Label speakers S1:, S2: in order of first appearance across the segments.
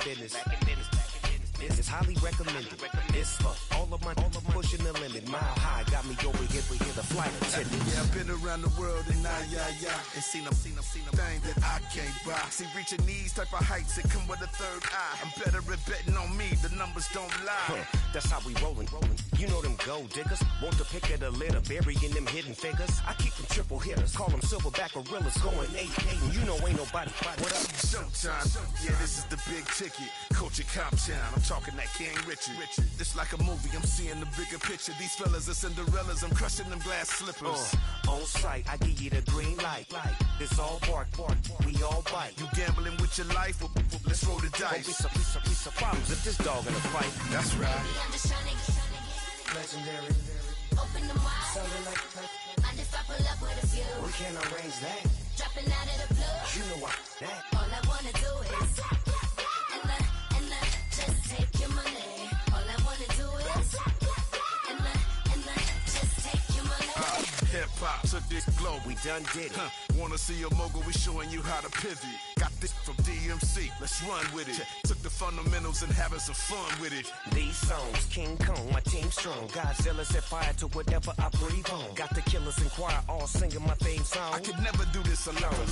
S1: business. It's highly recommended. It's for all of my pushing the limit. Mile high got me over here with the flight attendant.
S2: Yeah, I've been around the world and and seen a thing that I can't buy. See, reaching these type of heights, it come with a third eye. I'm better at betting on me, the numbers don't lie.
S1: That's how we rollin'. You know them gold diggers, want to pick at a litter, burying them hidden figures. I keep them triple hitters, call them silverback gorillas, going 8-8, and you know ain't nobody. What up?
S2: Showtime, yeah, this is the big ticket. Coach at Comptown, I'm talking that King Richard. It's like a movie, I'm seeing the bigger picture. These fellas are Cinderellas, I'm crushing them glass slippers.
S1: On sight, I give you the green light. It's all bark, we all bite.
S2: You gambling with your life? Let's roll the dice.
S1: Don't be some problems if this dog in a fight.
S2: That's right.
S1: Legendary.
S3: Open them wide.
S1: Sounding like
S3: Mind if I pull up with a few?
S1: we can't arrange that.
S3: Dropping out of the blue.
S1: You know what? That.
S3: All I wanna do is and just take your money. All I wanna do is and just take your money.
S2: Hip hop took this globe.
S1: We done did it.
S2: Wanna see a mogul? We showing you how to pivot. Got this from DMC. Let's run with it. Took the fundamentals and having some fun with it.
S1: These songs, King Kong, my team strong. Godzilla set fire to whatever I breathe on. Got the killers in choir all singing my theme song.
S2: I could never do this alone.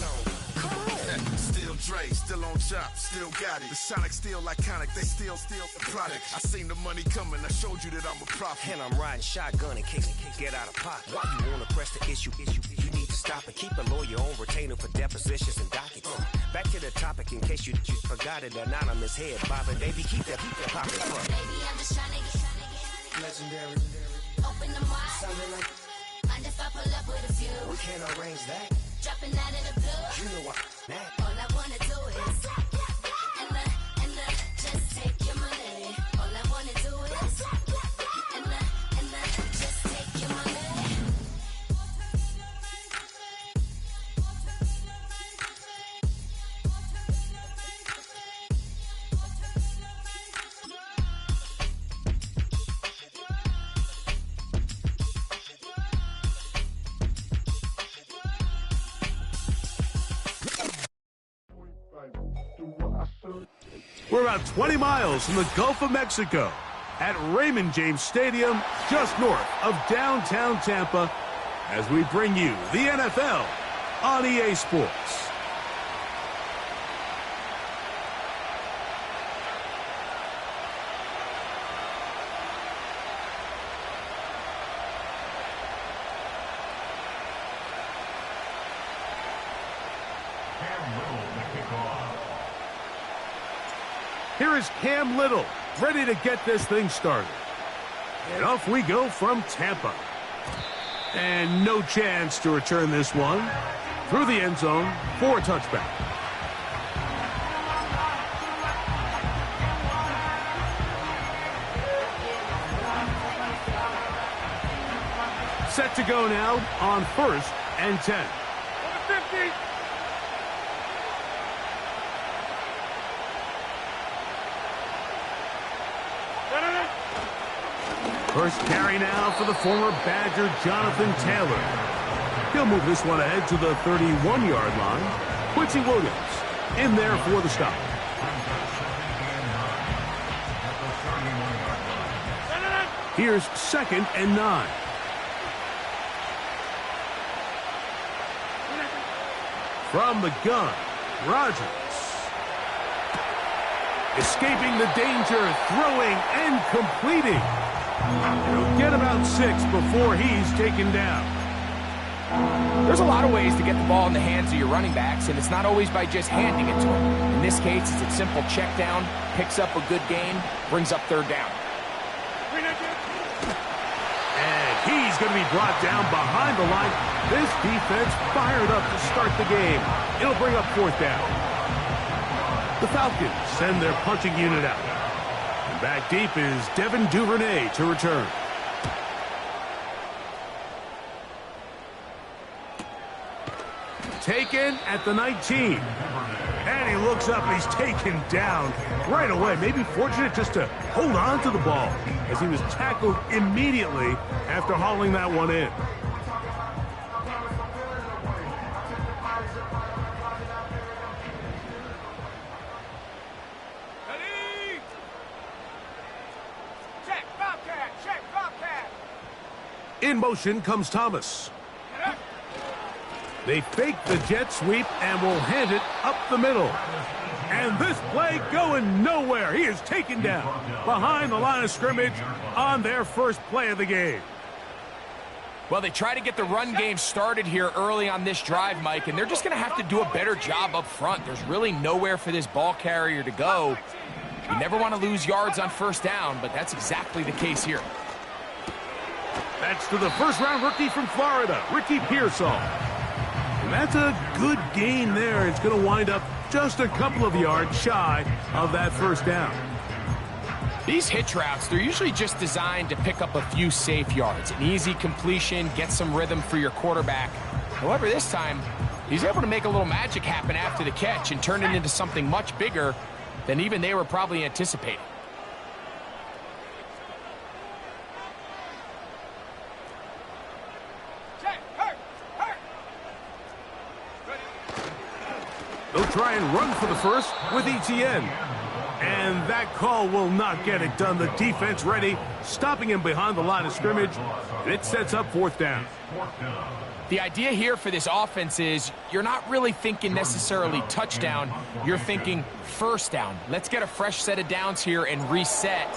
S1: Come on.
S2: Still Dre, still on top, still got it. The Sonic still iconic, they still the product. I seen the money coming, I showed you that I'm a prophet.
S1: And I'm riding shotgun in case get out of pocket. Why you wanna press the issue? You need to stop and keep a lawyer on retainer for depositions and dockets. Back to the topic in case you forgot it. Anonymous head bobbing, baby, keep that popping front.
S3: Baby, I'm just trying to get
S1: Legendary.
S3: open them wide.
S1: Sounding like
S3: Mind if I pull up with a few?
S1: we can't arrange that.
S3: Dropping out of the blue.
S1: You know what? That.
S3: All I wanna do is and just take your money. All I wanna do is and just take your money.
S4: We're about 20 miles from the Gulf of Mexico at Raymond James Stadium, just north of downtown Tampa, as we bring you the NFL on EA Sports. Here is Cam Little, ready to get this thing started. And off we go from Tampa. And no chance to return this one through the end zone for a touchback. Set to go now on 1st and 10. 50. First carry now for the former Badger, Jonathan Taylor. He'll move this one ahead to the 31-yard line. Quincy Williams in there for the stop. Here's 2nd and 9. From the gun, Rodgers. Escaping the danger, throwing and completing. He'll get about 6 before he's taken down.
S5: There's a lot of ways to get the ball in the hands of your running backs, and it's not always by just handing it to them. In this case, it's a simple check down, picks up a good gain, brings up 3rd down.
S4: And he's going to be brought down behind the line. This defense fired up to start the game. It'll bring up 4th down. The Falcons send their punching unit out. And back deep is Devin Duvernay to return. Taken at the 19. And he looks up, he's taken down right away. Maybe fortunate just to hold on to the ball as he was tackled immediately after hauling that one in. In motion comes Thomas. They fake the jet sweep and will hand it up the middle. And this play going nowhere. He is taken down behind the line of scrimmage on their first play of the game.
S5: Well, they try to get the run game started here early on this drive, Mike, and they're just going to have to do a better job up front. There's really nowhere for this ball carrier to go. You never want to lose yards on first down, but that's exactly the case here.
S4: That's to the first-round rookie from Florida, Ricky Pearsall. And that's a good gain there. It's going to wind up just a couple of yards shy of that first down.
S5: These hitch routes, they're usually just designed to pick up a few safe yards. An easy completion, get some rhythm for your quarterback. However, this time, he's able to make a little magic happen after the catch and turn it into something much bigger than even they were probably anticipating.
S4: They'll try and run for the first with ETN. And that call will not get it done. The defense ready, stopping him behind the line of scrimmage. And it sets up fourth down.
S5: The idea here for this offense is you're not really thinking necessarily touchdown. You're thinking first down. Let's get a fresh set of downs here and reset.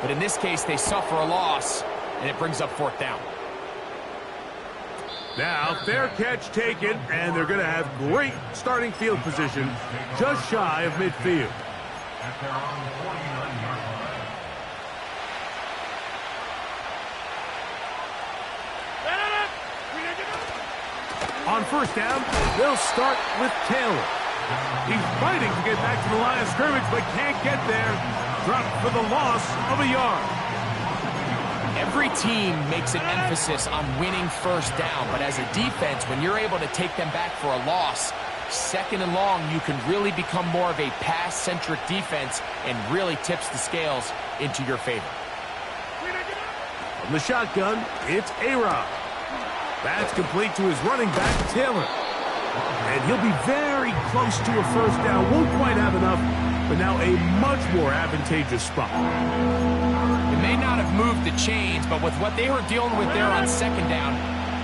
S5: But in this case, they suffer a loss, and it brings up fourth down.
S4: Now, fair catch taken, and they're going to have great starting field position just shy of midfield. On first down, they'll start with Taylor. He's fighting to get back to the line of scrimmage, but can't get there. Dropped for the loss of a yard.
S5: Every team makes an emphasis on winning first down, but as a defense, when you're able to take them back for a loss, second and long, you can really become more of a pass-centric defense and really tips the scales into your favor.
S4: From the shotgun, it's A-Rod. That's complete to his running back, Taylor. And he'll be very close to a first down. Won't quite have enough, but now a much more advantageous spot.
S5: It may not have moved the chains, but with what they were dealing with there on second down,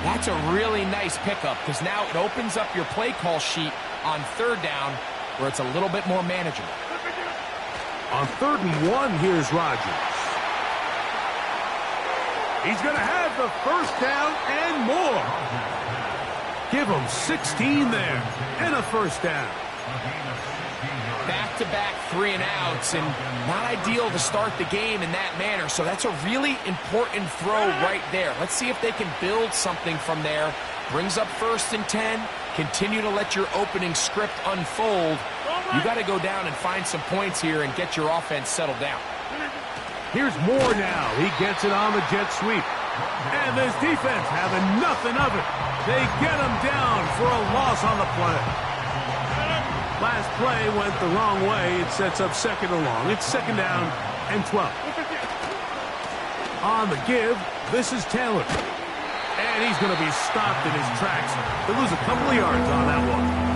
S5: that's a really nice pickup because now it opens up your play call sheet on third down where it's a little bit more manageable.
S4: On 3rd and 1, here's Rodgers. He's going to have the first down and more. Give him 16 there and a first down.
S5: Back-to-back 3-and-outs, and not ideal to start the game in that manner. So that's a really important throw right there. Let's see if they can build something from there. Brings up 1st and 10. Continue to let your opening script unfold. You got to go down and find some points here and get your offense settled down.
S4: Here's Moore now. He gets it on the jet sweep. And this defense having nothing of it. They get him down for a loss on the play. Last play went the wrong way. It sets up second and long. It's second down and 12. On the give, this is Taylor. And he's going to be stopped in his tracks. He'll lose a couple of yards on that one.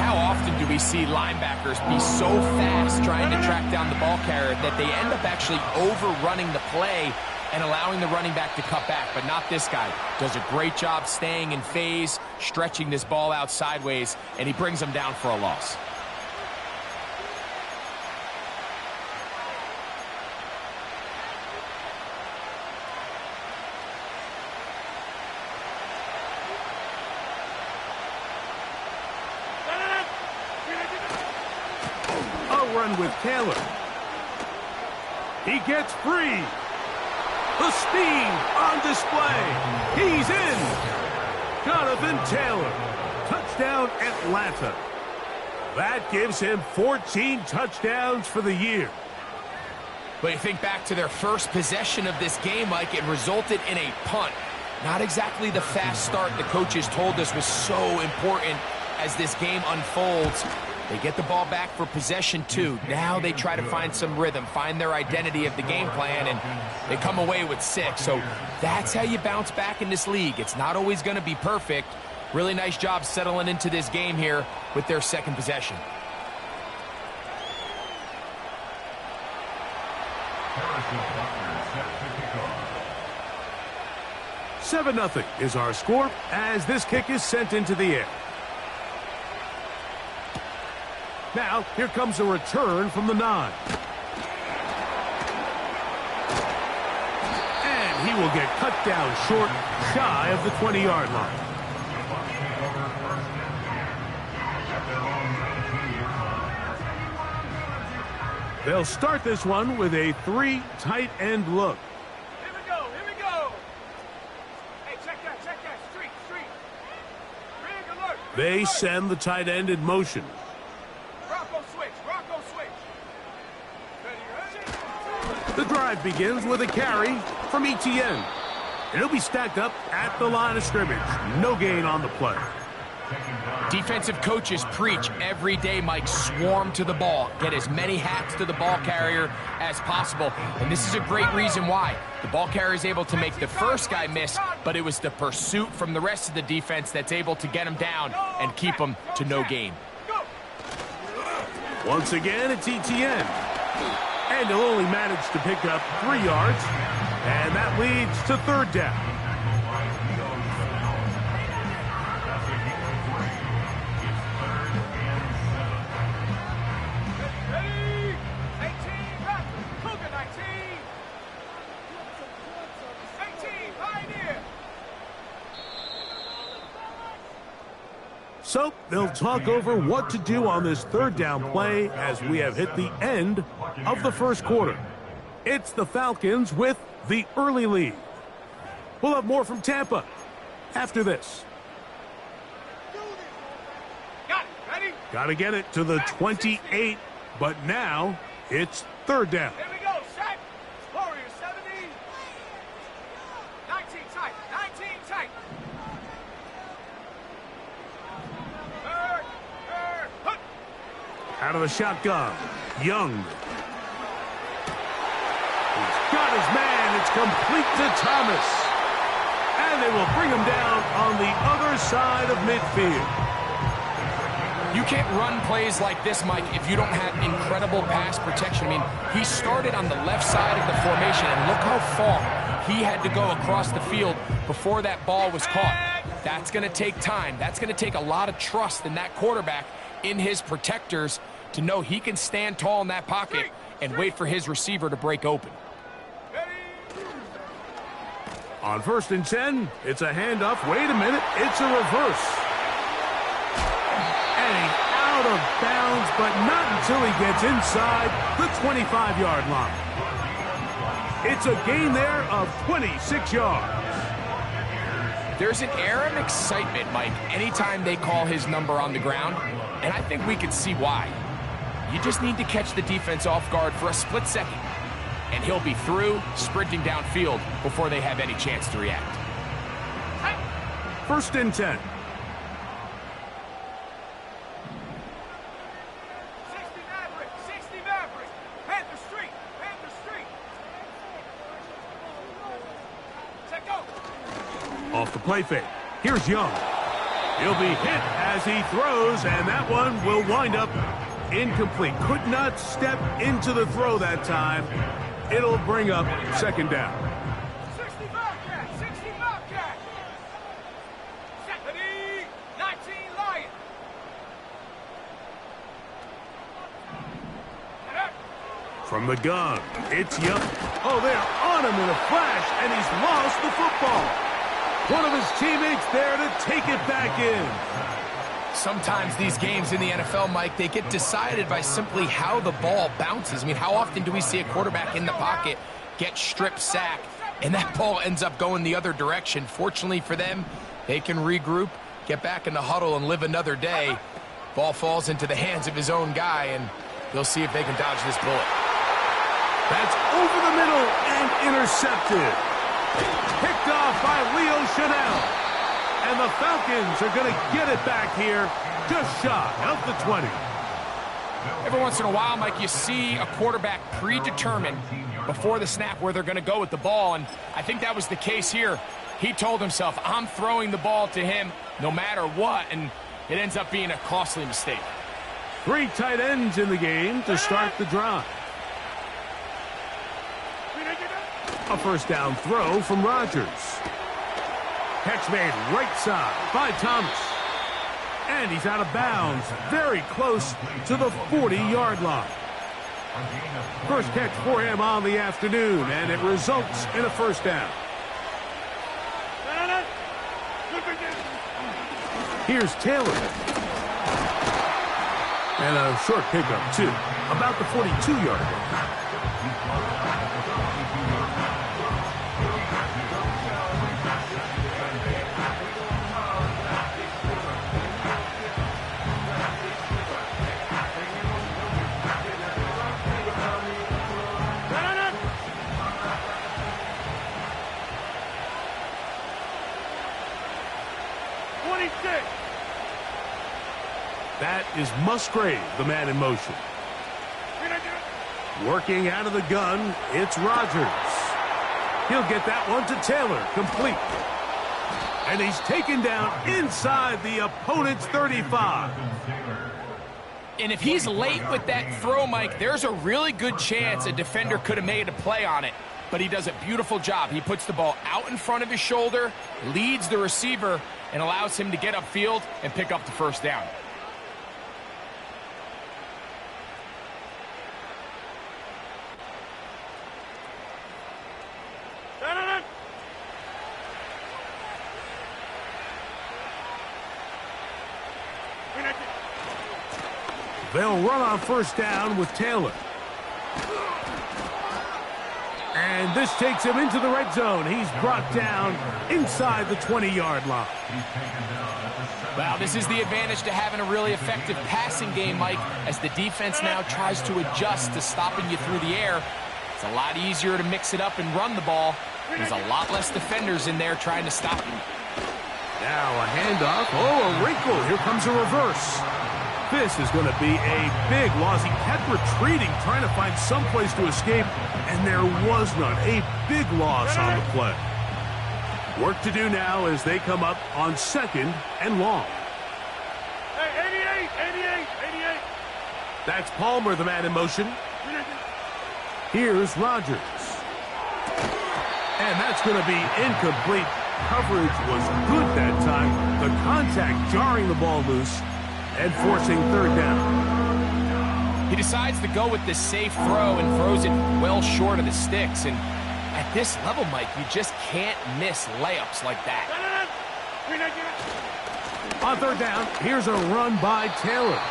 S5: How often do we see linebackers be so fast trying to track down the ball carrier that they end up actually overrunning the play and allowing the running back to cut back? But not this guy. Does a great job staying in phase, stretching this ball out sideways, and he brings him down for a loss.
S4: Run with Taylor. He gets free. The speed on display. He's in. Jonathan Taylor. Touchdown Atlanta. That gives him 14 touchdowns for the year.
S5: But you think back to their first possession of this game, Mike, it resulted in a punt. Not exactly the fast start the coaches told us was so important as this game unfolds. They get the ball back for possession 2. Now they try to find some rhythm, find their identity of the game plan, and they come away with 6. So that's how you bounce back in this league. It's not always going to be perfect. Really nice job settling into this game here with their second possession.
S4: 7-0 is our score as this kick is sent into the air. Now, here comes a return from the 9. And he will get cut down short, shy of the 20-yard line. They'll start this one with a 3 tight end look.
S6: Here we go. Hey, check that, street. Rig alert.
S4: They send the tight end in motion.
S6: Rocco switch. Ready.
S4: The drive begins with a carry from ETN. And he'll be stacked up at the line of scrimmage. No gain on the play.
S5: Defensive coaches preach every day, Mike, swarm to the ball. Get as many hats to the ball carrier as possible. And this is a great reason why. The ball carrier is able to make the first guy miss, but it was the pursuit from the rest of the defense that's able to get him down and keep him to no gain.
S4: Once again, it's ETN. And he'll only manage to pick up 3 yards. And that leads to 3rd down. So they'll talk over what to do on this 3rd down play as we have hit the end of the first quarter. It's the Falcons with the early lead. We'll have more from Tampa after this. Got to get it to the 28, but now it's 3rd down.
S6: Here we go, set. Warriors 70. 19 tight.
S4: Out of the shotgun, Young. He's got his man. It's complete to Thomas. And they will bring him down on the other side of midfield.
S5: You can't run plays like this, Mike, if you don't have incredible pass protection. I mean, he started on the left side of the formation, and look how far he had to go across the field before that ball was caught. That's going to take time. That's going to take a lot of trust in that quarterback, in his protectors, to know he can stand tall in that pocket and wait for his receiver to break open.
S4: On 1st and 10, it's a handoff. Wait a minute, it's a reverse. And he's out of bounds, but not until he gets inside the 25-yard line. It's a gain there of 26 yards.
S5: There's an air of excitement, Mike, anytime they call his number on the ground, and I think we can see why. You just need to catch the defense off guard for a split second, and he'll be through, sprinting downfield before they have any chance to react.
S4: 1st and 10.
S6: 60 Maverick. Panther Street. Set go.
S4: Off the play fake. Here's Young. He'll be hit as he throws, and that one will wind up incomplete. Could not step into the throw that time. It'll bring up 2nd down.
S6: 60 Bobcat. 70, 19 Lion.
S4: From the gun, it's Young. Oh, they're on him in a flash, and he's lost the football. One of his teammates there to take it back in.
S5: Sometimes these games in the NFL, Mike, they get decided by simply how the ball bounces. I mean, how often do we see a quarterback in the pocket get strip sacked, and that ball ends up going the other direction? Fortunately for them, they can regroup, get back in the huddle, and live another day. Ball falls into the hands of his own guy, and they'll see if they can dodge this bullet.
S4: That's over the middle and intercepted. Picked off by Leo Chanel. And the Falcons are going to get it back here just shy of the 20.
S5: Every once in a while, Mike, you see a quarterback predetermined before the snap where they're going to go with the ball, and I think that was the case here. He told himself, I'm throwing the ball to him no matter what, and it ends up being a costly mistake.
S4: 3 tight ends in the game to start the drive. A 1st down throw from Rodgers. Catch made right side by Thomas. And he's out of bounds, very close to the 40-yard line. First catch for him on the afternoon, and it results in a first down. Here's Taylor. And a short pickup, too, about the 42-yard line. That is Musgrave, the man in motion. Working out of the gun, it's Rodgers. He'll get that one to Taylor, complete. And he's taken down inside the opponent's 35.
S5: And if he's late with that throw, Mike, there's a really good chance a defender could have made a play on it. But he does a beautiful job. He puts the ball out in front of his shoulder, leads the receiver, and allows him to get upfield and pick up the first down.
S4: They'll run on first down with Taylor. And this takes him into the red zone. He's brought down inside the 20-yard line.
S5: Well, this is the advantage to having a really effective passing game, Mike, as the defense now tries to adjust to stopping you through the air. It's a lot easier to mix it up and run the ball. There's a lot less defenders in there trying to stop you.
S4: Now a handoff. Oh, a wrinkle. Here comes a reverse. This is going to be a big loss. He kept retreating, trying to find some place to escape, and there was none. A big loss on the play. Work to do now as they come up on second and long.
S6: Hey, 88.
S4: That's Palmer, the man in motion. Here's Rodgers. And that's going to be incomplete. Coverage was good that time. The contact jarring the ball loose and forcing third down.
S5: He decides to go with this safe throw and throws it well short of the sticks. And at this level, Mike, you just can't miss layups like that.
S4: On third down, here's a run by Taylor.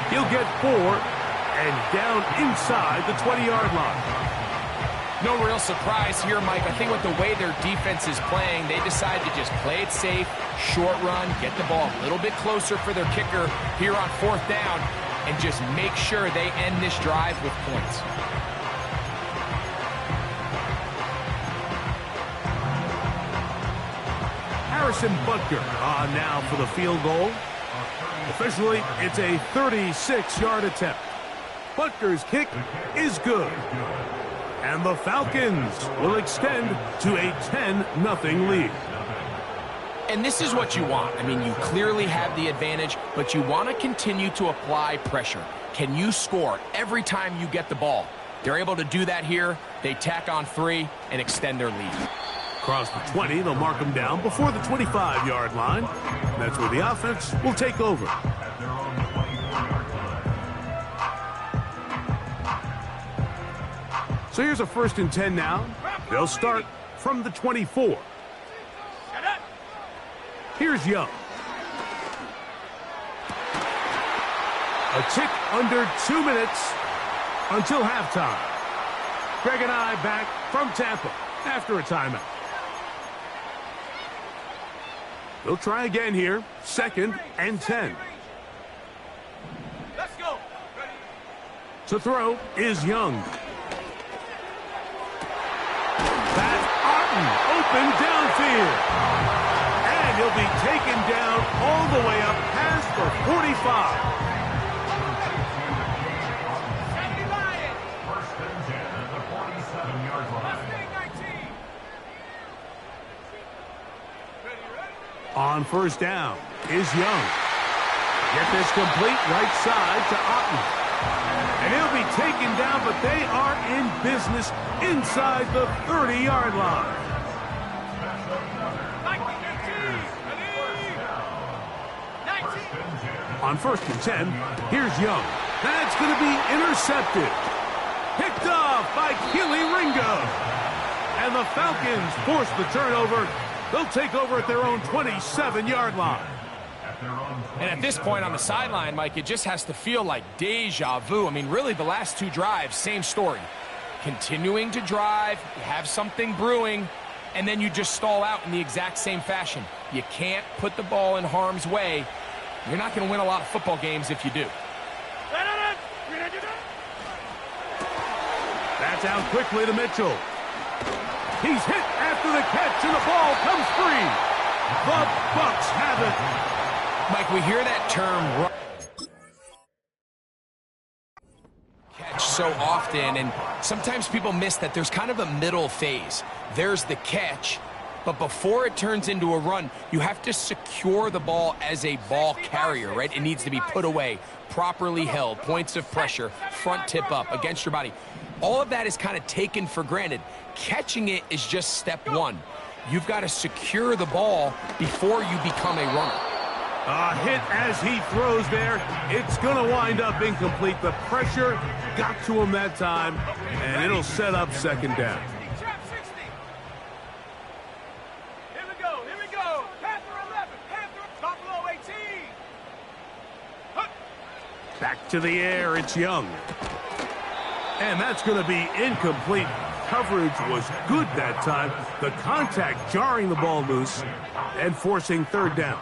S4: He'll get 4 and down inside the 20-yard line.
S5: No real surprise here, Mike. I think with the way their defense is playing, they decide to just play it safe, short run, get the ball a little bit closer for their kicker here on fourth down, and just make sure they end this drive with points.
S4: Harrison Butker on now for the field goal. Officially, it's a 36-yard attempt. Butker's kick is good. And the Falcons will extend to a 10-0 lead.
S5: And this is what you want. I mean, you clearly have the advantage, but you want to continue to apply pressure. Can you score every time you get the ball? They're able to do that here. They tack on 3 and extend their lead.
S4: Across the 20, they'll mark them down before the 25-yard line. That's where the offense will take over. So here's a 1st and 10 now. They'll start from the 24. Here's Young. A tick under 2 minutes until halftime. Greg and I back from Tampa after a timeout. They'll try again here. 2nd and 10.
S6: Let's go.
S4: To throw is Young. That's Otten, open downfield. And he'll be taken down all the way up past the 45.
S6: 70 Lions. 1st and 10 at the 47-yard line. Mustang 19.
S4: On first down is Young. Get this complete right side to Otten. And he'll be taken down, but they are in business inside the 30-yard line. On 1st and 10, here's Young. That's going to be intercepted. Picked off by Keely Ringo. And the Falcons force the turnover. They'll take over at their own 27-yard line.
S5: And at this point on the sideline, Mike, it just has to feel like deja vu. I mean, really, the last two drives, same story. Continuing to drive, you have something brewing, and then you just stall out in the exact same fashion. You can't put the ball in harm's way. You're not going to win a lot of football games if you do.
S4: That's out quickly to Mitchell. He's hit after the catch, and the ball comes free. The Bucs have it.
S5: Mike, we hear that term catch so often, and sometimes people miss that there's kind of a middle phase. There's the catch, but before it turns into a run, you have to secure the ball as a ball carrier, right? It needs to be put away, properly held, points of pressure, front tip up against your body. All of that is kind of taken for granted. Catching it is just step one. You've got to secure the ball before you become a runner.
S4: A hit as he throws there. It's going to wind up incomplete. The pressure got to him that time, and it'll set up 2nd down.
S6: Here we go. Panther 11, Panther Buffalo 18.
S4: Back to the air, it's Young. And that's going to be incomplete. Coverage was good that time. The contact jarring the ball loose and forcing 3rd down.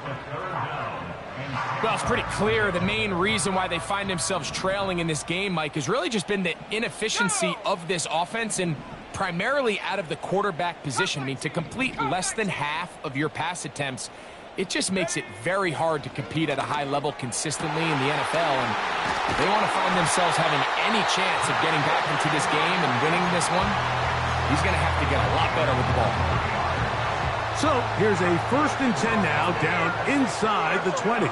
S5: Well, it's pretty clear the main reason why they find themselves trailing in this game, Mike, has really just been the inefficiency of this offense and primarily out of the quarterback position. I mean, to complete less than half of your pass attempts, it just makes it very hard to compete at a high level consistently in the NFL. And if they want to find themselves having any chance of getting back into this game and winning this one, he's going to have to get a lot better with the ball.
S4: So here's a 1st and 10 now, down inside the 20.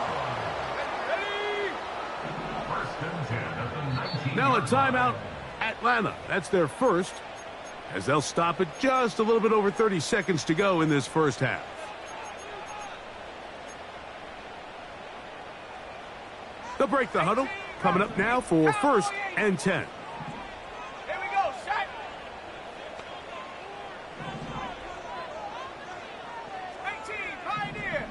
S4: Now a timeout, Atlanta. That's their first, as they'll stop it just a little bit over 30 seconds to go in this 1st half. They'll break the huddle. Coming up now for 1st and 10.
S6: Here we go, set. 18, Pioneer.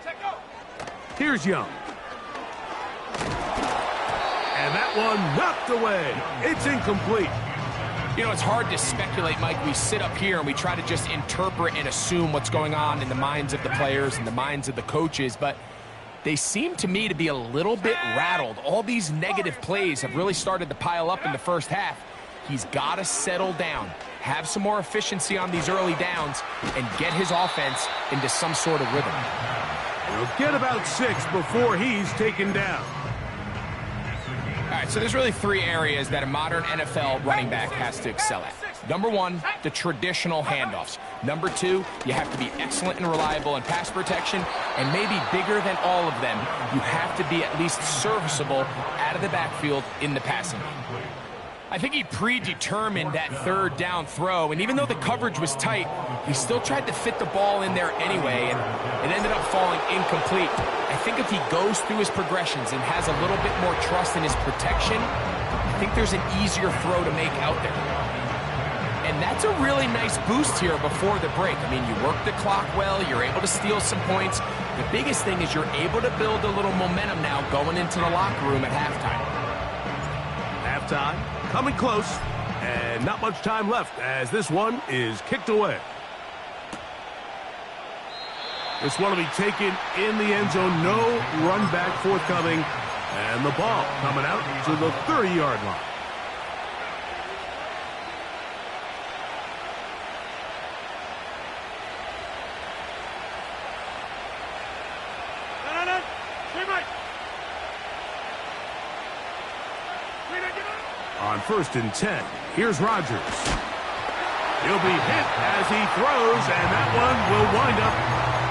S6: Check go.
S4: Here's Young. And that one knocked away. It's incomplete.
S5: You know, it's hard to speculate, Mike. We sit up here and we try to just interpret and assume what's going on in the minds of the players and the minds of the coaches, but they seem to me to be a little bit rattled. All these negative plays have really started to pile up in the 1st half. He's got to settle down, have some more efficiency on these early downs, and get his offense into some sort of rhythm.
S4: He'll get about 6 before he's taken down.
S5: All right, so there's really 3 areas that a modern NFL running back has to excel at. Number 1, the traditional handoffs. Number 2, you have to be excellent and reliable in pass protection, and maybe bigger than all of them, you have to be at least serviceable out of the backfield in the passing game. I think he predetermined that 3rd down throw, and even though the coverage was tight, he still tried to fit the ball in there anyway, and it ended up falling incomplete. I think if he goes through his progressions and has a little bit more trust in his protection, I think there's an easier throw to make out there. And that's a really nice boost here before the break. I mean, you work the clock well, you're able to steal some points. The biggest thing is you're able to build a little momentum now going into the locker room at halftime.
S4: Halftime, coming close, and not much time left as this one is kicked away. This one will be taken in the end zone. No run back forthcoming, and the ball coming out to the 30-yard line. On 1st and 10, here's Rodgers. He'll be hit as he throws, and that one will wind up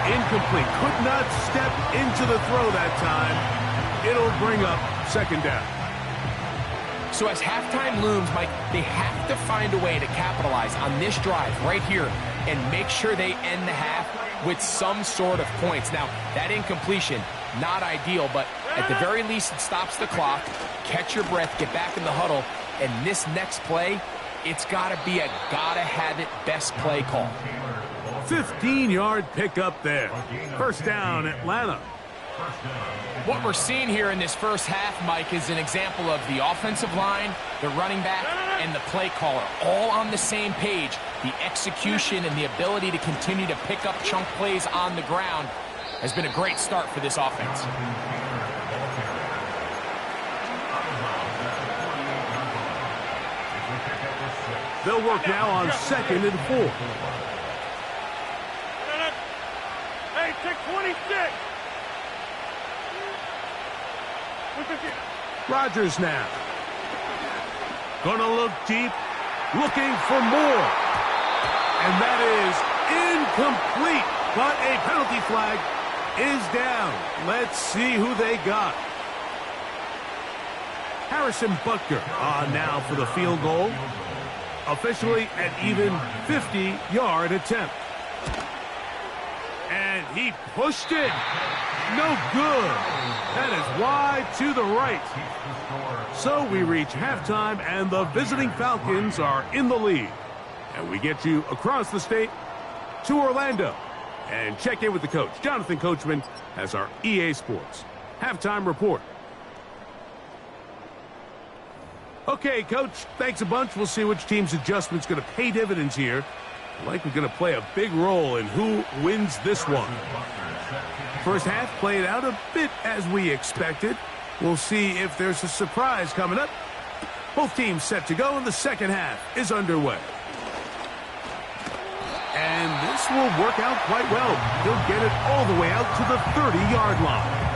S4: incomplete. Could not step into the throw that time. It'll bring up 2nd down.
S5: So as halftime looms, Mike, they have to find a way to capitalize on this drive right here and make sure they end the half with some sort of points. Now, that incompletion, not ideal, but at the very least, it stops the clock. Catch your breath, get back in the huddle, and this next play, it's got to be a gotta-have-it best play call.
S4: 15-yard pickup there. First down, Atlanta.
S5: What we're seeing here in this first half, Mike, is an example of the offensive line, the running back, and the play caller all on the same page. The execution and the ability to continue to pick up chunk plays on the ground has been a great start for this offense.
S4: They'll work now on 2nd and 4.
S6: Hey, take 26.
S4: Rodgers now. Gonna look deep, looking for more. And that is incomplete, but a penalty flag is down. Let's see who they got. Harrison Butker on now for the field goal. Officially an even 50-yard attempt. And he pushed it. No good. That is wide to the right. So we reach halftime, and the visiting Falcons are in the lead. And we get you across the state to Orlando. And check in with the coach, Jonathan Coachman, as our EA Sports halftime report. Okay, Coach, thanks a bunch. We'll see which team's adjustment's going to pay dividends here. Likely going to play a big role in who wins this one. First half played out a bit as we expected. We'll see if there's a surprise coming up. Both teams set to go, and the second half is underway. And this will work out quite well. He'll get it all the way out to the 30-yard line.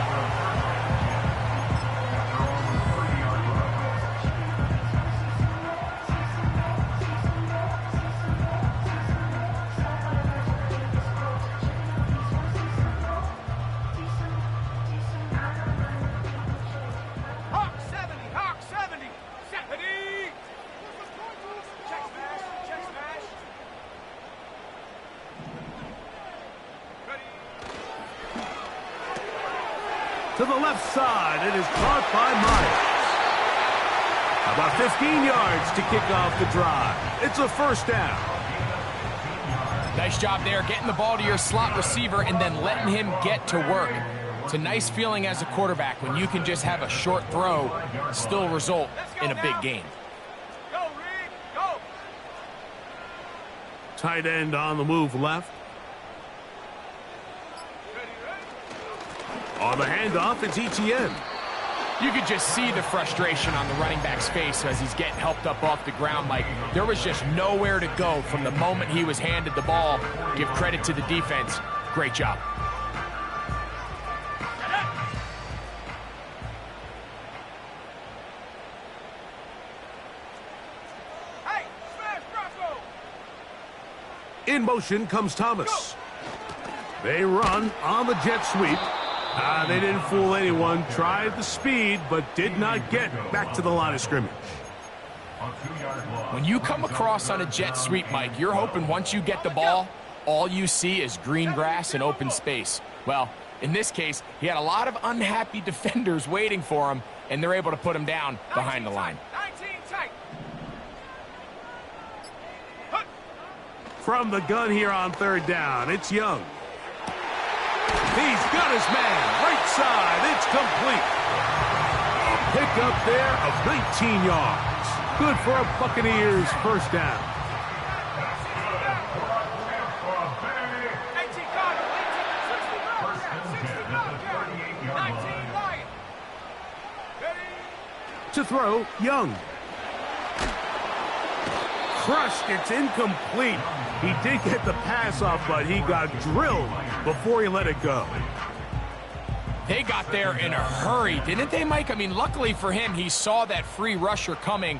S4: To the left side, it is caught by Myers. About 15 yards to kick off the drive. It's a first down.
S5: Nice job there, getting the ball to your slot receiver and then letting him get to work. It's a nice feeling as a quarterback when you can just have a short throw, still result in a big game.
S6: Go, Reed, go.
S4: Tight end on the move left. On the handoff, it's ETN.
S5: You could just see the frustration on the running back's face as he's getting helped up off the ground. Like, there was just nowhere to go from the moment he was handed the ball. Give credit to the defense. Great job.
S6: Hey, smash Bronco.
S4: In motion comes Thomas. They run on the jet sweep. They didn't fool anyone. Tried the speed, but did not get back to the line of scrimmage.
S5: When you come across on a jet sweep, Mike, you're hoping once you get the ball, all you see is green grass and open space. Well, in this case, he had a lot of unhappy defenders waiting for him, and they're able to put him down behind the line.
S6: 19 tight.
S4: From the gun here on third down, it's Young. He's got his man, right side, it's complete. A pickup there of 19 yards. Good for a Buccaneers first down.
S6: 18 Cardinal, 19 Lion. Ready?
S4: To throw, Young. Crushed, it's incomplete. He did get the pass off, but he got drilled before he let it go.
S5: They got there in a hurry, didn't they, Mike? I mean, luckily for him, he saw that free rusher coming,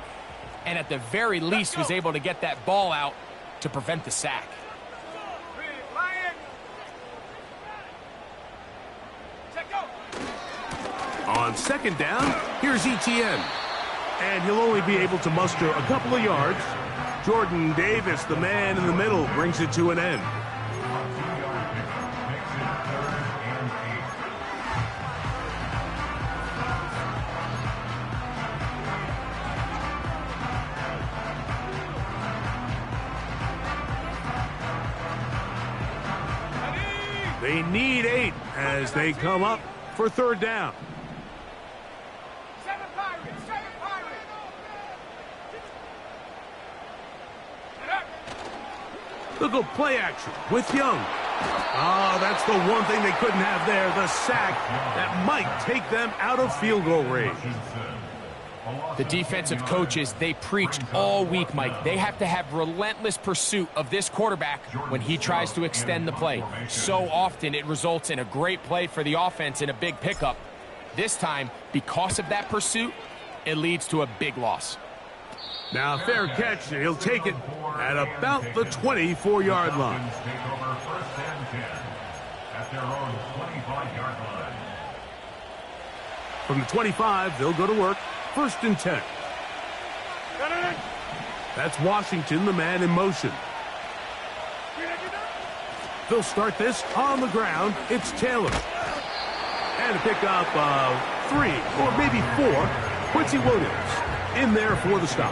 S5: and at the very least was able to get that ball out to prevent the sack.
S6: Lion. Check go.
S4: On second down, here's ETN. And he'll only be able to muster a couple of yards. Jordan Davis, the man in the middle, brings it to an end. They need 8 as they come up for third down. They'll go play action with Young. Oh, that's the one thing they couldn't have there, the sack that might take them out of field goal range.
S5: The defensive coaches, they preached all week, Mike. They have to have relentless pursuit of this quarterback when he tries to extend the play. So often it results in a great play for the offense and a big pickup. This time, because of that pursuit, it leads to a big loss.
S4: Now, fair catch. He'll take it at about the 24-yard line. From the 25, they'll go to work. 1st and 10. That's Washington, the man in motion. They'll start this on the ground. It's Taylor. And a pickup of 3 or maybe 4. Quincy Williams in there for the stop.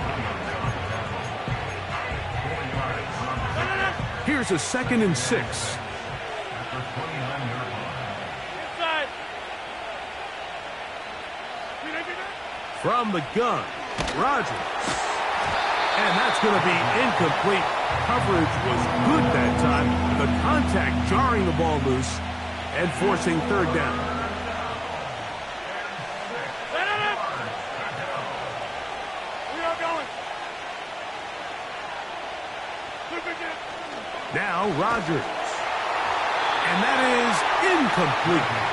S4: Here's a 2nd and 6. From the gun, Rodgers. And that's going to be incomplete. Coverage was good that time. The contact jarring the ball loose and forcing third down. Now Rodgers. And that is incomplete.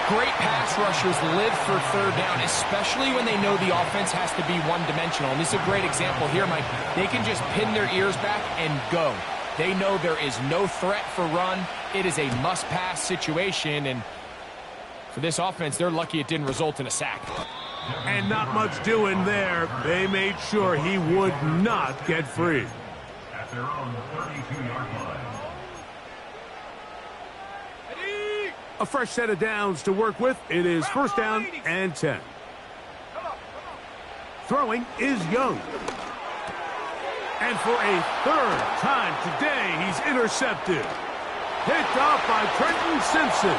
S5: Great pass rushers live for third down, especially when they know the offense has to be one-dimensional. And this is a great example here, Mike. They can just pin their ears back and go. They know there is no threat for run. It is a must-pass situation. And for this offense, they're lucky it didn't result in a sack.
S4: And not much doing there. They made sure he would not get free.
S6: At their own 32-yard line.
S4: A fresh set of downs to work with. It is 1st down and 10. Throwing is Young. And for a 3rd time today, he's intercepted. Picked off by Trenton Simpson.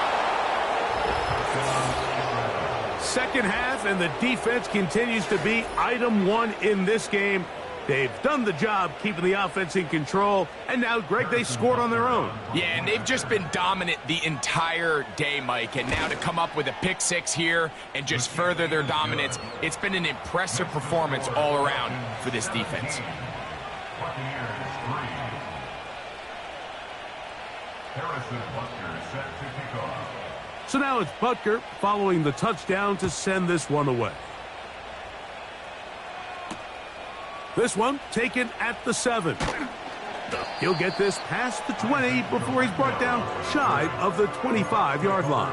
S4: 2nd half, and the defense continues to be item 1 in this game. They've done the job keeping the offense in control, and now, Greg, they scored on their own.
S5: Yeah, and they've just been dominant the entire day, Mike. And now to come up with a pick 6 here and just further their dominance, it's been an impressive performance all around for this defense.
S4: So now it's Butker following the touchdown to send this one away. This one taken at the 7. He'll get this past the 20 before he's brought down shy of the 25-yard line.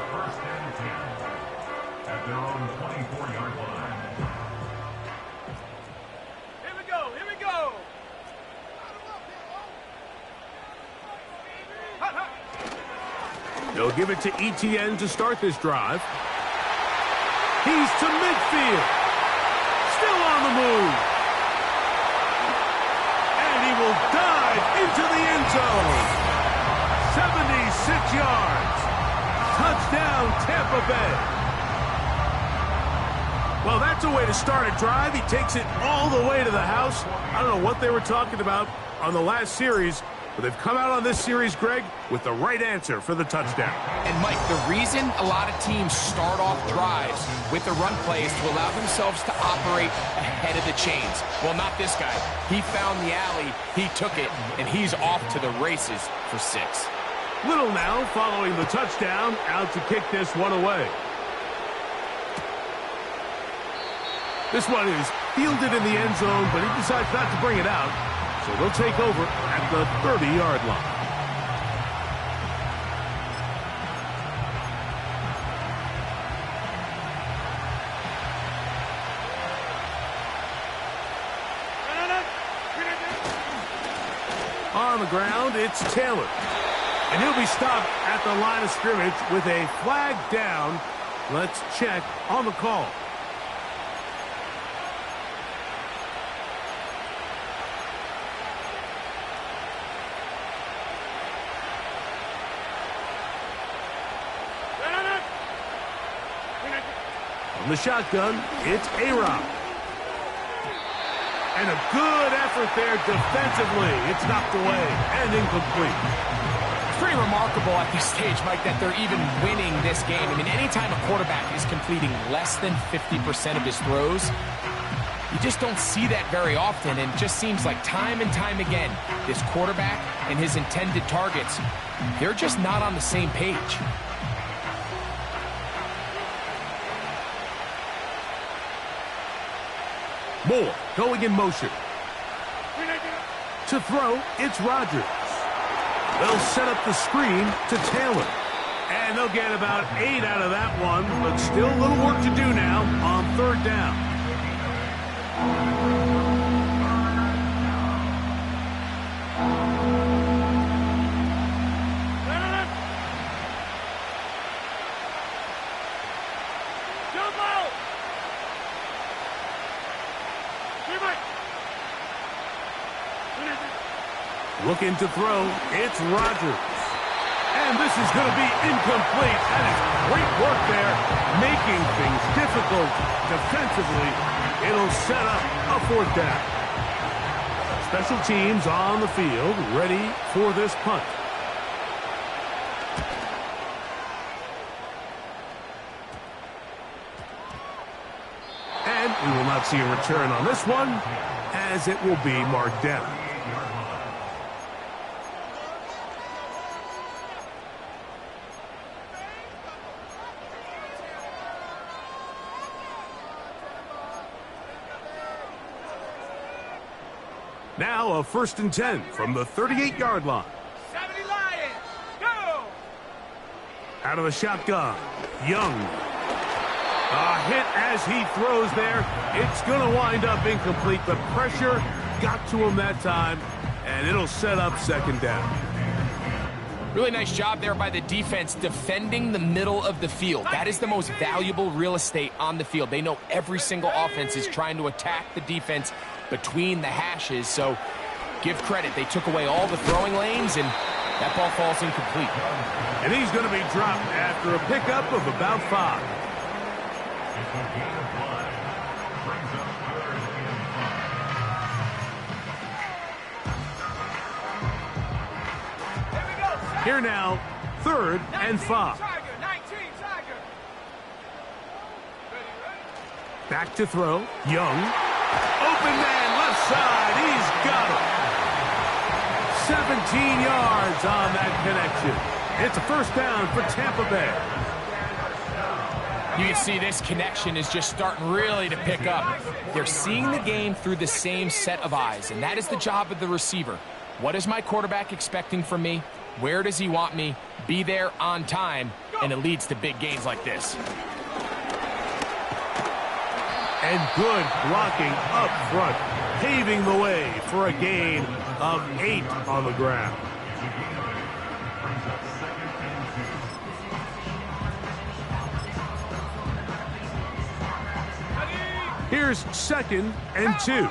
S6: At their own 24-yard line.
S7: Here we go.
S4: They'll give it to Etienne to start this drive. He's to midfield. Still on the move. Will dive into the end zone. 76 yards. Touchdown, Tampa Bay. Well, that's a way to start a drive. He takes it all the way to the house. I don't know what they were talking about on the last series, but they've come out on this series, Greg, with the right answer for the touchdown.
S5: And, Mike, the reason a lot of teams start off drives with the run play is to allow themselves to operate ahead of the chains. Well, not this guy. He found the alley, he took it, and he's off to the races for 6.
S4: Little now following the touchdown, out to kick this one away. This one is fielded in the end zone, but he decides not to bring it out. So they'll take over at the 30-yard line. On the ground, it's Taylor. And he'll be stopped at the line of scrimmage with a flag down. Let's check on the call. In the shotgun, it's A-Rob. And a good effort there defensively. It's knocked away and incomplete.
S5: It's pretty remarkable at this stage, Mike, that they're even winning this game. I mean, anytime a quarterback is completing less than 50% of his throws, you just don't see that very often, and it just seems like time and time again, this quarterback and his intended targets, they're just not on the same page.
S4: Moore going in motion. To throw, it's Rodgers. They'll set up the screen to Taylor. And they'll get about 8 out of that one, but still a little work to do now on third down. Looking to throw, it's Rodgers. And this is going to be incomplete. That is great work there, making things difficult defensively. It'll set up a fourth down. Special teams on the field, ready for this punt. And we will not see a return on this one, as it will be marked down. Now a 1st and 10 from the 38-yard line.
S7: 70 Lions, go!
S4: Out of the shotgun, Young. A hit as he throws there. It's going to wind up incomplete. The pressure got to him that time, and it'll set up 2nd down.
S5: Really nice job there by the defense defending the middle of the field. That is the most valuable real estate on the field. They know every single offense is trying to attack the defense between the hashes, so give credit. They took away all the throwing lanes, and that ball falls incomplete.
S4: And he's going to be dropped after a pickup of about 5. Here now, 3rd and 5. Back to throw, Young. Open man, left side, he's got it. 17 yards on that connection. It's a 1st down for Tampa Bay.
S5: You can see this connection is just starting really to pick up. They're seeing the game through the same set of eyes, and that is the job of the receiver. What is my quarterback expecting from me? Where does he want me? Be there on time, and it leads to big gains like this.
S4: And good blocking up front, paving the way for a gain of 8 on the ground. Here's 2nd and 2.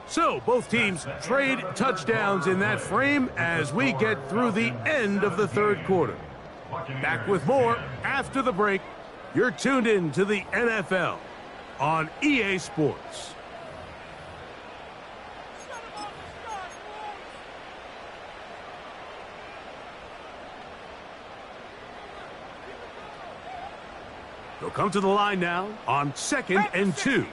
S4: So both teams trade touchdowns in that frame as we get through the end of the 3rd quarter. Back with more after the break. You're tuned in to the NFL on EA Sports. They'll come to the line now on 2nd and 2.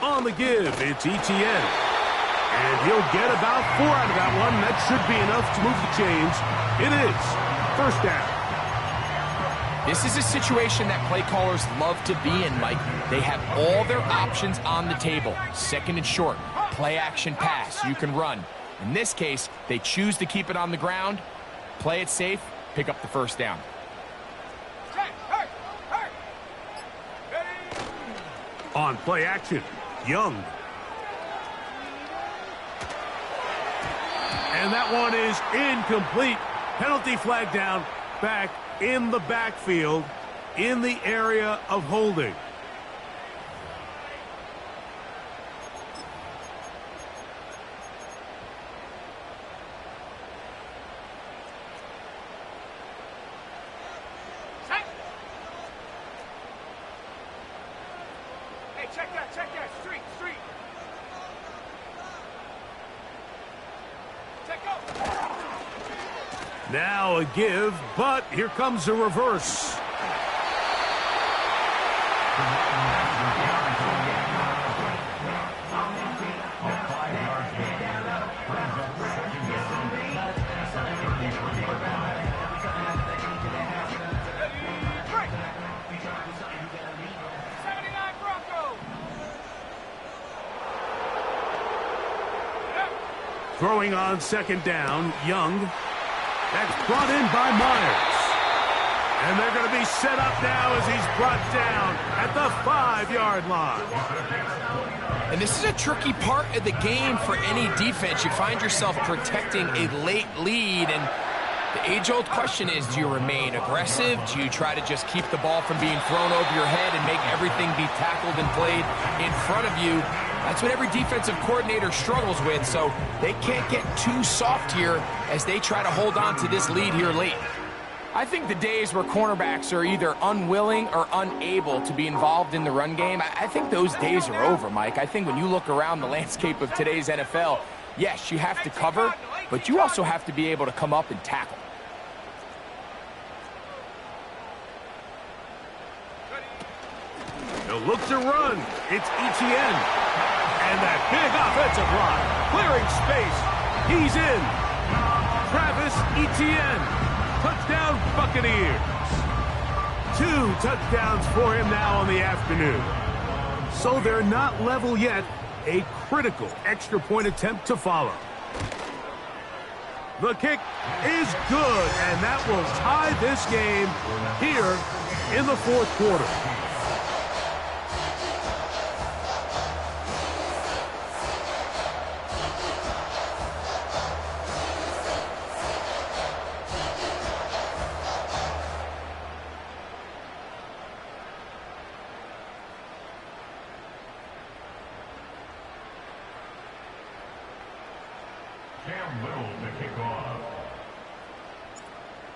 S4: On the give, it's Etienne. And he'll get about 4 out of that one. That should be enough to move the chains. It is 1st down.
S5: This is a situation that play callers love to be in, Mike. They have all their options on the table. 2nd and short, play action pass, you can run. In this case, they choose to keep it on the ground, play it safe, pick up the 1st down.
S4: On play action, Young That one is incomplete. Penalty flag down, back in the backfield, in the area of holding.
S7: Hey, check that, street. Check go.
S4: Now a give, but here comes a reverse. Throwing on second down, Young. That's brought in by Myers. And they're going to be set up now as he's brought down at the 5-yard line.
S5: And this is a tricky part of the game for any defense. You find yourself protecting a late lead, and the age-old question is, do you remain aggressive? Do you try to just keep the ball from being thrown over your head and make everything be tackled and played in front of you? That's what every defensive coordinator struggles with, so they can't get too soft here as they try to hold on to this lead here late. I think the days where cornerbacks are either unwilling or unable to be involved in the run game, I think those days are over, Mike. I think when you look around the landscape of today's NFL, yes, you have to cover, but you also have to be able to come up and tackle.
S4: They'll look to run. It's Etienne. And that big offensive line, clearing space. He's in. Travis Etienne. Touchdown, Buccaneers. 2 touchdowns for him now on the afternoon. So they're not level yet. A critical extra point attempt to follow. The kick is good, and that will tie this game here in the fourth quarter.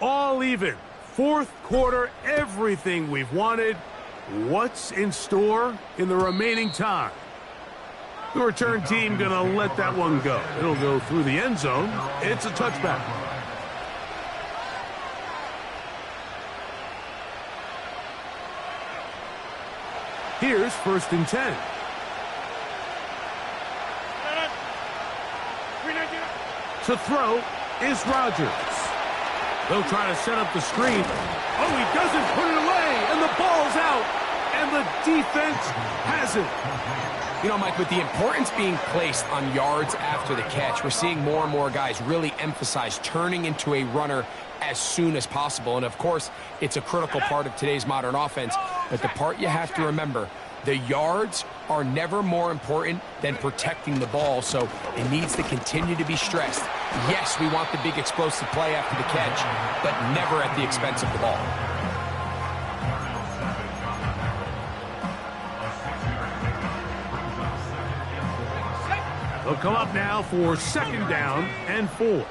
S4: All even. Fourth quarter, everything we've wanted. What's in store in the remaining time? The return team going to let that one go. It'll go through the end zone. It's a touchback. Here's 1st and 10. To throw is Rodgers. They'll try to set up the screen. Oh, he doesn't put it away, and the ball's out, and the defense has it.
S5: You know, Mike, with the importance being placed on yards after the catch, we're seeing more and more guys really emphasize turning into a runner as soon as possible. And, of course, it's a critical part of today's modern offense. But the part you have to remember, the yards are never more important than protecting the ball, so it needs to continue to be stressed. Yes, we want the big explosive play after the catch, but never at the expense of the ball.
S4: They'll come up now for 2nd down and 4.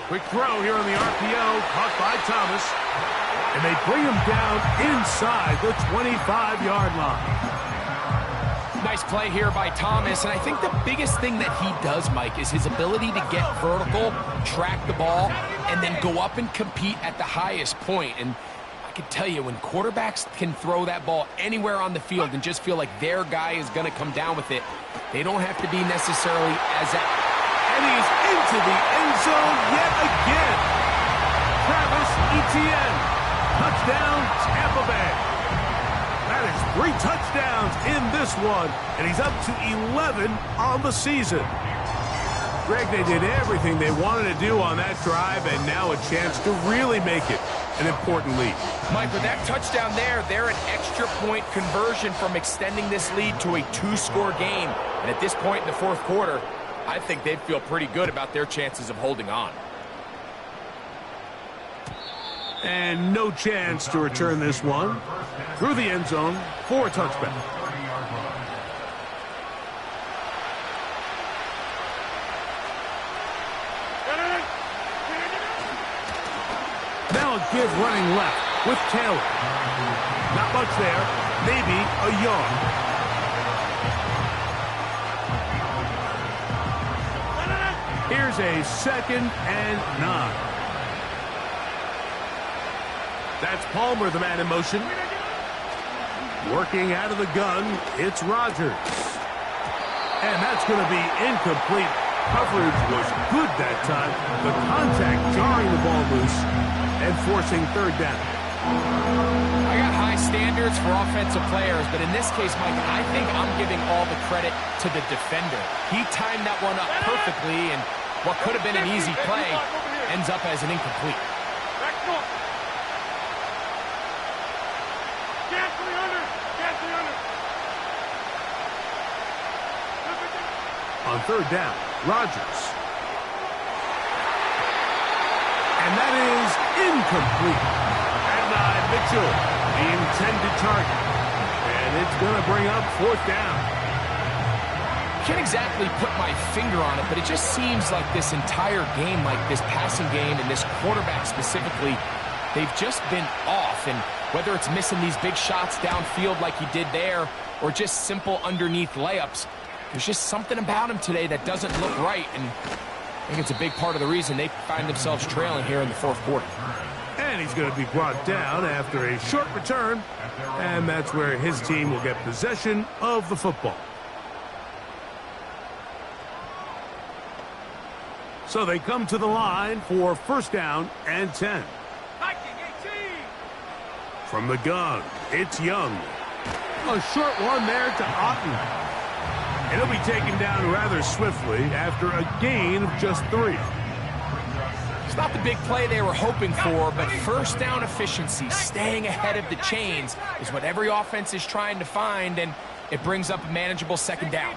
S4: Quick throw here on the RPO, caught by Thomas. And they bring him down inside the 25-yard line.
S5: Nice play here by Thomas, and I think the biggest thing that he does, Mike, is his ability to get vertical, track the ball, and then go up and compete at the highest point. And I can tell you, when quarterbacks can throw that ball anywhere on the field and just feel like their guy is going to come down with it, they don't have to be necessarily as
S4: and he's into the end zone yet again. Travis Etienne. Touchdown, Tampa Bay. That is 3 touchdowns in this one, and he's up to 11 on the season. Greg, they did everything they wanted to do on that drive, and now a chance to really make it an important lead.
S5: Mike, with that touchdown there, they're an extra point conversion from extending this lead to a 2-score game. And at this point in the fourth quarter, I think they'd feel pretty good about their chances of holding on.
S4: And no chance to return this one through the end zone for a touchback. Now a give running left with Taylor. Not much there, maybe a yard. Here's a 2nd and 9. That's Palmer, the man in motion. Working out of the gun, it's Rodgers. And that's going to be incomplete. Coverage was good that time. The contact jarring the ball loose and forcing 3rd down.
S5: I got high standards for offensive players, but in this case, Mike, I think I'm giving all the credit to the defender. He timed that one up perfectly, and what could have been an easy play ends up as an incomplete.
S4: On 3rd down, Rodgers. And that is incomplete. And Mitchell, the intended target. And it's going to bring up 4th down.
S5: Can't exactly put my finger on it, but it just seems like this entire game, like this passing game and this quarterback specifically, they've just been off. And whether it's missing these big shots downfield like he did there or just simple underneath layups, there's just something about him today that doesn't look right, and I think it's a big part of the reason they find themselves trailing here in the fourth quarter.
S4: And he's going to be brought down after a short return, and that's where his team will get possession of the football. So they come to the line for 1st down and 10. From the gun, it's Young. A short one there to Otten. And he'll be taken down rather swiftly after a gain of just 3.
S5: It's not the big play they were hoping for, but 1st down efficiency, staying ahead of the chains, is what every offense is trying to find, and it brings up a manageable 2nd down.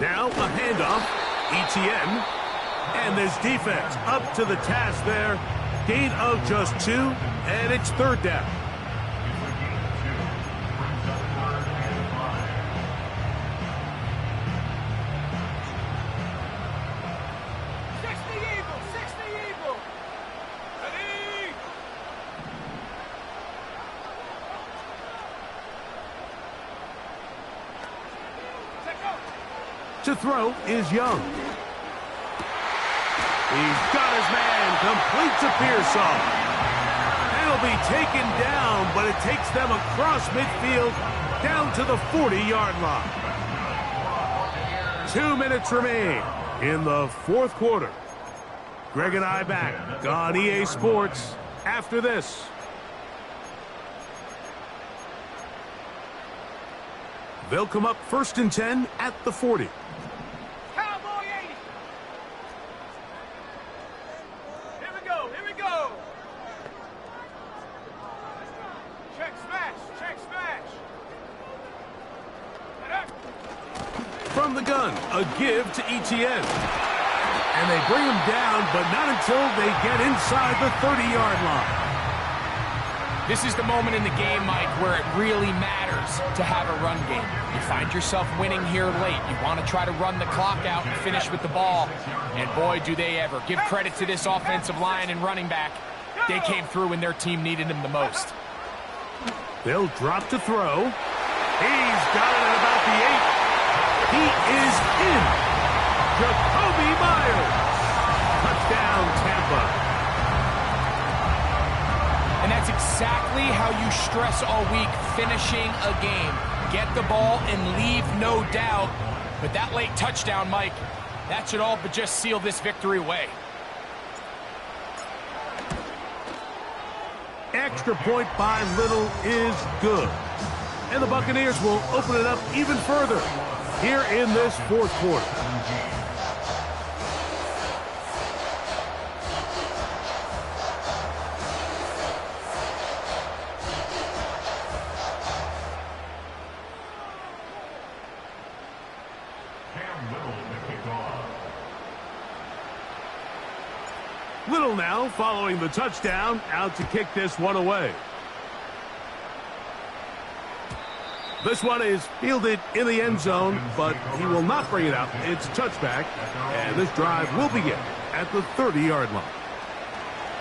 S4: Now a handoff, ETN, and this defense up to the task there. Gain of just 2, and it's 3rd down. To throw is Young. He's got his man, completes a Pearsall. And he'll be taken down, but it takes them across midfield down to the 40-yard line. 2 minutes remain in the fourth quarter. Greg and I back on EA Sports after this. They'll come up 1st and 10 at the 40. From the gun, a give to ETN. And they bring him down, but not until they get inside the 30-yard line.
S5: This is the moment in the game, Mike, where it really matters to have a run game. You find yourself winning here late. You want to try to run the clock out and finish with the ball. And boy, do they ever. Give credit to this offensive line and running back. They came through when their team needed them the most.
S4: They'll drop to throw. He's got it at about the 8. He is in. Jacoby Myers. Touchdown, Tampa.
S5: And that's exactly how you stress all week, finishing a game. Get the ball and leave no doubt. But that late touchdown, Mike, that should all but just seal this victory away.
S4: Extra point by Little is good. And the Buccaneers will open it up even further. here in this fourth quarter. Little now following the touchdown, out to kick this one away. This one is fielded in the end zone, but he will not bring it out. It's touchback, and this drive will begin at the 30-yard line.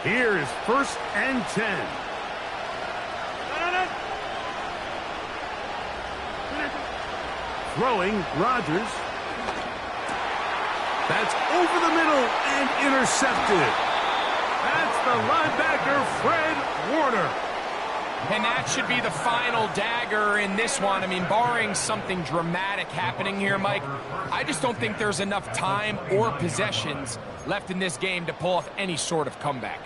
S4: Here is 1st and 10. Throwing, Rodgers. That's over the middle and intercepted. That's the linebacker, Fred Warner.
S5: And that should be the final dagger in this one. I mean, barring something dramatic happening here, Mike, I just don't think there's enough time or possessions left in this game to pull off any sort of comeback.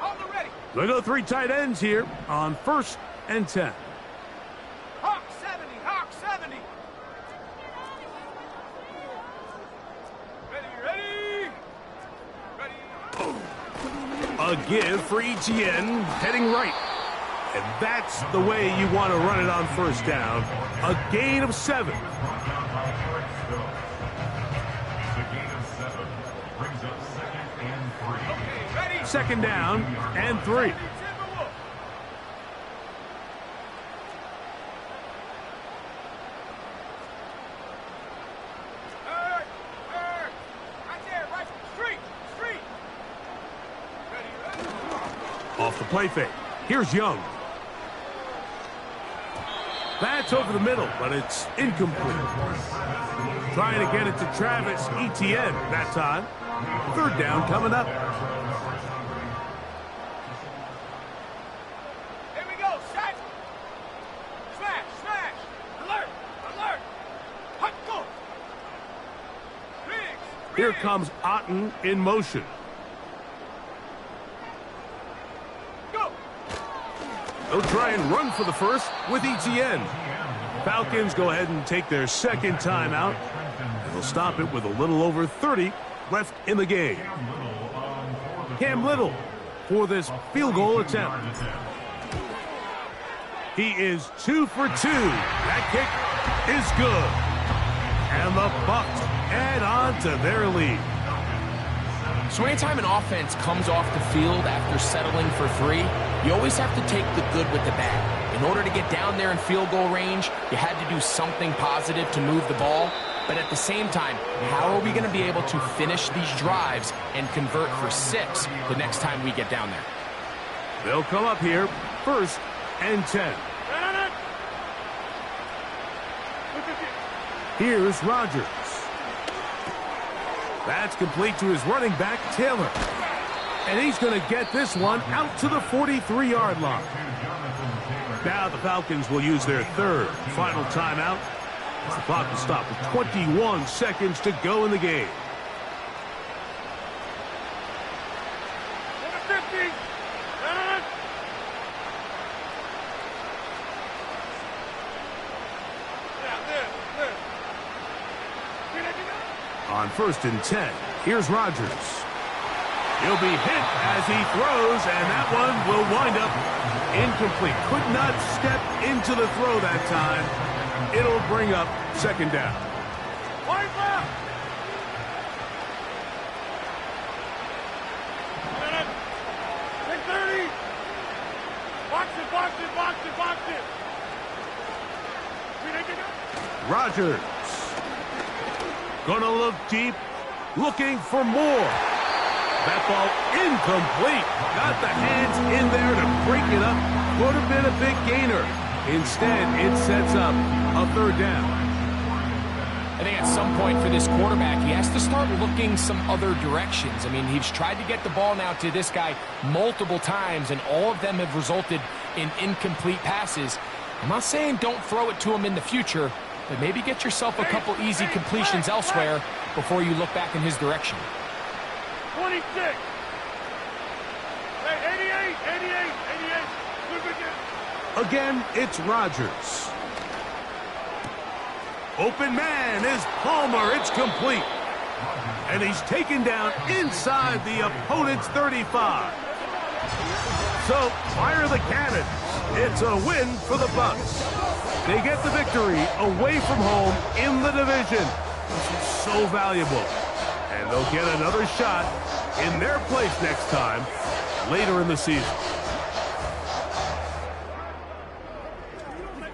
S7: On the ready.
S4: They go 3 tight ends here on 1st and 10.
S7: Hawk 70, Hawk 70. Ready, ready. Ready.
S4: A give for Etienne, heading right. And that's the way you want to run it on 1st down. A gain of 7.
S6: The gain of 7 brings up 2nd and 3.
S7: Okay, ready.
S4: 2nd down and 3.
S7: Right there, right. Street. Ready, ready.
S4: Off the play fake. Here's Young. That's over the middle, but it's incomplete. Trying to get it to Travis Etienne that time. 3rd down coming up.
S7: Here we go, set. Smash. Alert. Hot go. Riggs.
S4: Here comes Otten in motion. They'll try and run for the 1st with Etienne. Falcons go ahead and take their 2nd timeout. And they'll stop it with a little over 30 left in the game. Cam Little for this field goal attempt. He is 2 for 2. That kick is good. And the Bucs add on to their lead.
S5: So anytime an offense comes off the field after settling for 3, you always have to take the good with the bad. In order to get down there in field goal range, you had to do something positive to move the ball. But at the same time, how are we going to be able to finish these drives and convert for 6 the next time we get down there?
S4: They'll come up here, 1st and 10. Here's Rodgers. That's complete to his running back, Taylor. And he's going to get this one out to the 43-yard line. Now the Falcons will use their 3rd final timeout. As the clock will stop with 21 seconds to go in the game.
S7: Number 50.
S4: On 1st and 10, here's Rodgers. He'll be hit as he throws, and that one will wind up incomplete. Could not step into the throw that time. It'll bring up 2nd down.
S7: Wide left. Big 30. Box it.
S4: Rodgers. Gonna look deep, looking for more. That ball incomplete. Got the hands in there to break it up. Would have been a big gainer. Instead, it sets up a 3rd down.
S5: I think at some point for this quarterback, he has to start looking some other directions. I mean, he's tried to get the ball now to this guy multiple times, and all of them have resulted in incomplete passes. I'm not saying don't throw it to him in the future, but maybe get yourself a couple easy completions elsewhere before you look back in his direction.
S7: 26. Hey, 88.
S4: Again, it's Rodgers. Open man is Palmer. It's complete. And he's taken down inside the opponent's 35. So, fire the cannons. It's a win for the Bucs. They get the victory away from home in the division. This is so valuable. And they'll get another shot in their place next time, later in the season.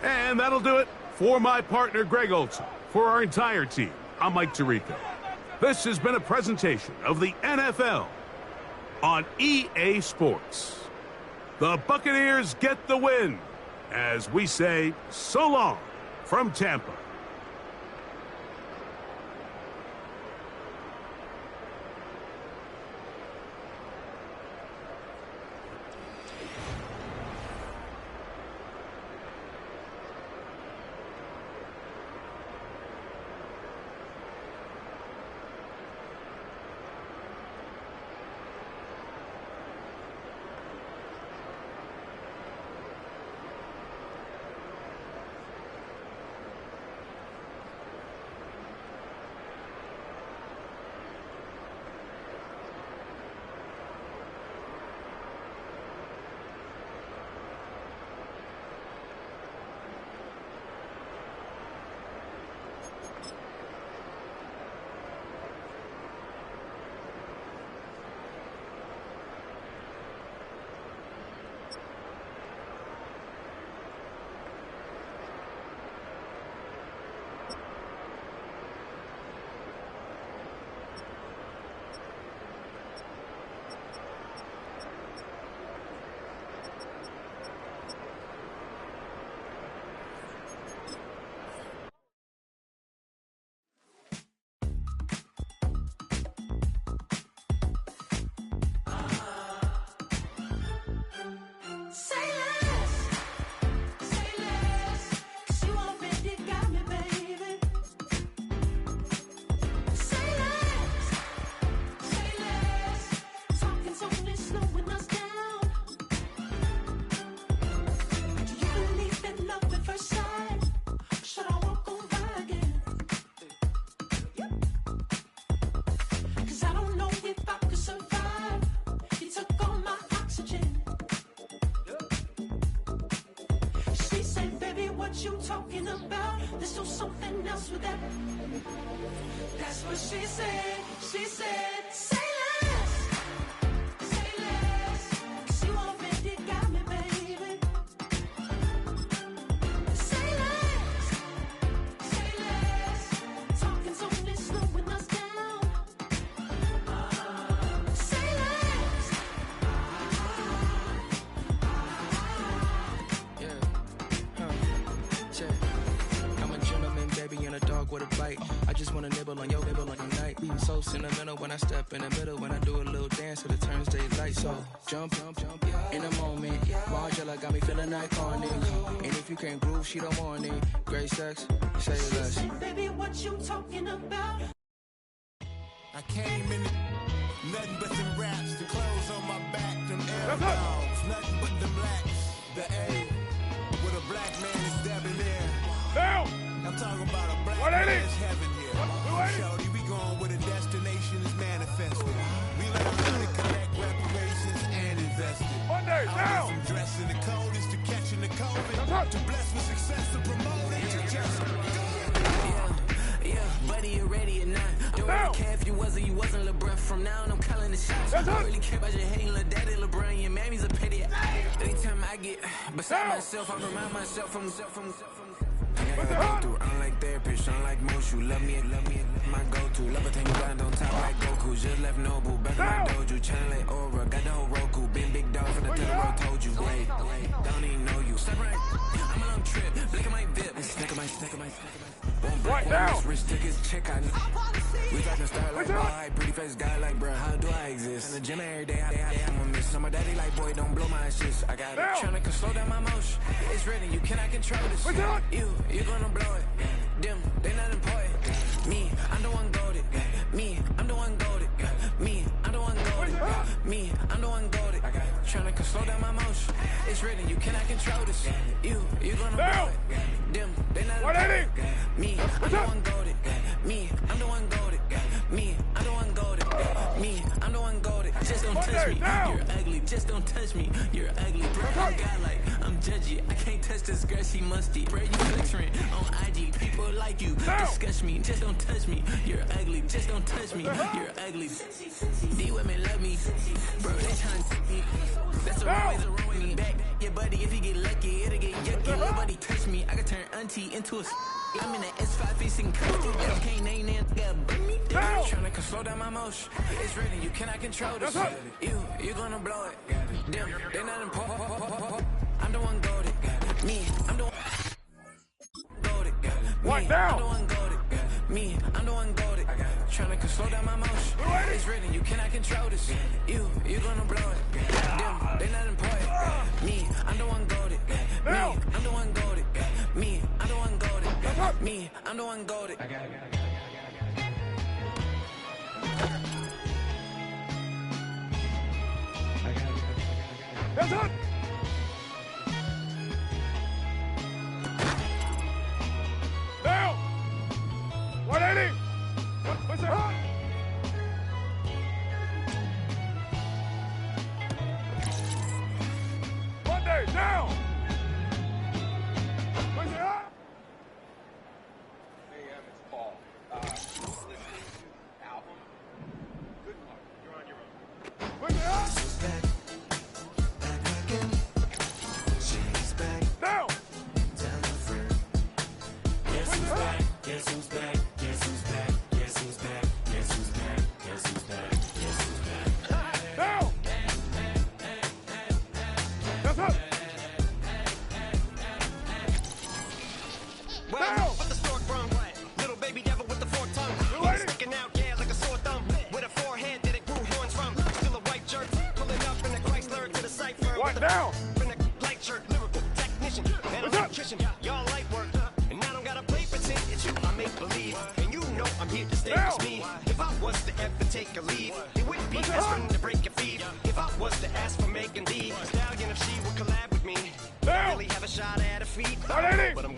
S4: And that'll do it for my partner, Greg Olson. For our entire team, I'm Mike Tirico. This has been a presentation of the NFL on EA Sports. The Buccaneers get the win, as we say so long from Tampa.
S8: You talking about? Let's do something else with that. That's what she said. She said, say less. Say less. 'Cause you already got me, baby. Say less. Say less. Talking's only slowing us down. Say less.
S9: I'm a gentleman, baby, and a dog with a bite. I just wanna nibble on your night. So sentimental when I step in the middle. When I do a little dance, till it turns daylight. So jump, in a moment. Margella got me feeling iconic. And if you can't groove, she don't want it. Great sex, say less.
S8: Baby, what you talking about?
S2: I came in nothing but them raps, the clothes on my back, them air dogs, nothing but them blacks. The A, with a black man is dabbing in.
S7: Now!
S2: I'm talking about a black man's heaven here. Shorty, we going where the destination is manifested. We let money collect reparations and invest it.
S7: Monday, now!
S2: From dressing the coldest to catching the COVID, to bless with success to promote it to just
S9: Yeah, buddy, you ready or not? Don't really care if you wasn't LeBron. From now on, I'm calling the shots. I don't really care about your hating little daddy LeBron. Your mammy's a pity. Anytime I get beside myself, I remind myself from I gotta go through. I don't like therapists, I don't like most. You love me, my go-to. Love a thing blind on top like Goku. Just left Noble, back in my dojo. Channel like Aura, got the whole Roku. Big dog from the road, told you. Wait, don't even know you. Step right, I'm on a trip. Look at my dip. Snack of my. One break, one wrist, took his check, I know. We got to start like, boy, pretty face guy like, bruh, how do I exist? In the gym every day, I'm a miss. So my daddy like, boy, don't blow my assist. I got it. Tryna slow down my motion. It's ready, you cannot control this. You gonna blow it. Them, they not important. Me, I'm the one goaded. Me, I'm the one goaded. Me, I'm the one goaded. Me, I'm the one goaded. Tryna slow down my motion. It's written, you cannot control this. You gonna blow it. Them, they not important. Me, I'm the one goaded. Me, I'm the one goaded. Me, I'm the one goaded. Me, I'm the one goaded. Just don't touch me. You're ugly. Just don't touch me. You're ugly. Bro, I'm godlike. I'm judgy. I can't touch this girl. She musty. Bro, you glittering on IG. People like you disgust me. Just don't touch me. You're ugly. Just don't touch me. You're ugly. These women love me. Bro, they tryna take me. That's a always a wrong me back. Yeah, buddy, if you get lucky, it'll get yucky. Nobody touch me. I can turn auntie into a. I'm in that S5 facing custody. Can't name that. Got burn me down. Tryna slow down my motion. It's written, you cannot control this. You gonna blow it. Them, they not important. I'm the one goaded. Me, I'm the one goaded.
S7: What now?
S9: I'm the one goaded. Me, I'm the one goaded. Tryna slow down my motion. It's written, you cannot control this. You gonna blow it. Them, they not important. Me, I'm the one goaded. Me, I'm the one goaded. Me, I'm the one goaded. Me, I'm the one goaded.
S7: That's it. Now. 180. What's that? Monday, now. What's that?
S10: Hey, it's Paul. Listening to album. Good luck. You're on your own.
S7: What's that? Now.
S8: Guess who's back? Guess who's back? Guess who's back? Guess who's back? Guess who's back? Guess who's back? Guess who's back?
S7: Now. That's it.
S1: Well, what the stork brung? Little baby devil with the forked tongue. He's sticking out, yeah, like a sore thumb. With a forehead that it grew horns from. Still a white jerk, pulling up in a Chrysler to the cipher.
S7: What now?
S1: In a light shirt, lyrical technician, and an electrician. Y'all light work, and I don't gotta play pretend. It's you, I make believe, and you know I'm here to stay with me. If I was to ever take a leave, it wouldn't be best friend to break your feet. If I was to ask for Megan D, Stallion, if she would collab with me, I really have a shot at her feet. But I'm